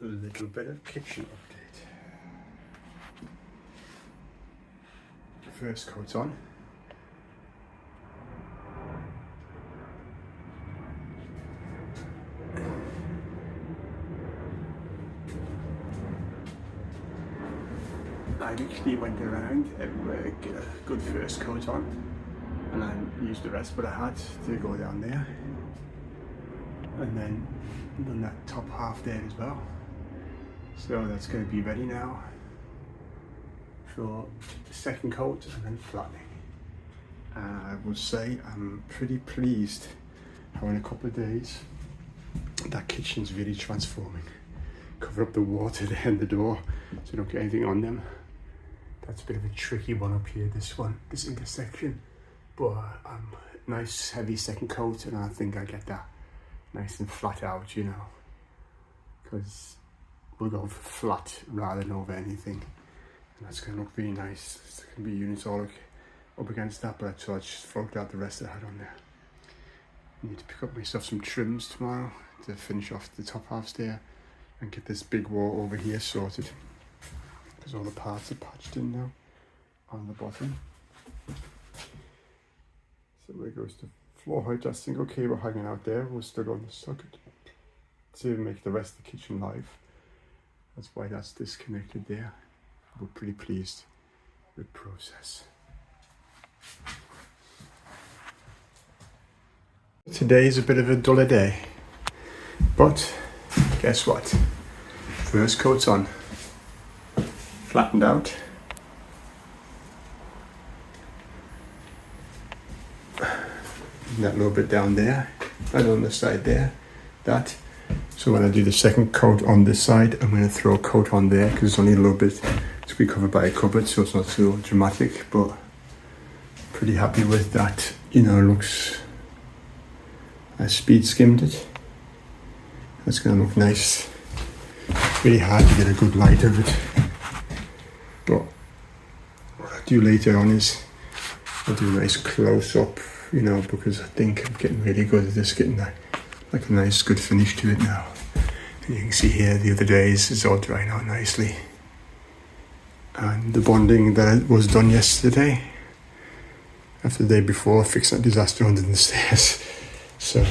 a little bit of kitchen update. First coat on. I literally went around everywhere, get a good first coat on, and then used the rest what I had to go down there, and then done that top half there as well. So that's going to be ready now for second coat and then flattening. I would say I'm pretty pleased how in a couple of days that kitchen's really transforming. Cover up the water there in the door so you don't get anything on them. That's a bit of a tricky one up here, this intersection, but nice heavy second coat, and I think I get that nice and flat out, you know, because we'll go for flat rather than over anything, and that's going to look really nice. There's going to be units all up against that, but I thought I'd just fogged out the rest I had on there. I need to pick up myself some trims tomorrow to finish off the top halves there and get this big wall over here sorted, because all the parts are patched in now on the bottom. So there goes the floor height. That single cable hanging out there was still on the socket to make the rest of the kitchen live. That's why that's disconnected there. We're pretty pleased with the process. Today is a bit of a duller day, but guess what? First coat's on. Flattened out. That little bit down there, and on the side there, that. So when I do the second coat on this side, I'm going to throw a coat on there because it's only a little bit to be covered by a cupboard, so it's not so dramatic, but pretty happy with that. You know, it looks, I speed skimmed it. That's going to look nice. Really hard to get a good light of it, but what I'll do later on is I'll do a nice close up, you know, because I think I'm getting really good at this, getting that like a nice good finish to it now. And you can see here the other days it's all drying out nicely, and the bonding that was done yesterday after the day before fixed that disaster under the stairs. So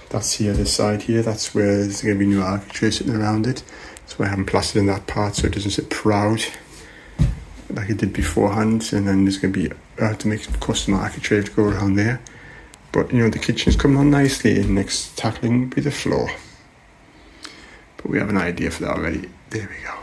that's the other side here, that's where there's going to be new architrave sitting around it. That's why I haven't plastered in that part so it doesn't sit proud like it did beforehand, and then there's going to be I have to make custom architrave to go around there. But you know, the kitchen's coming on nicely, and next tackling will be the floor. But we have an idea for that already. There we go.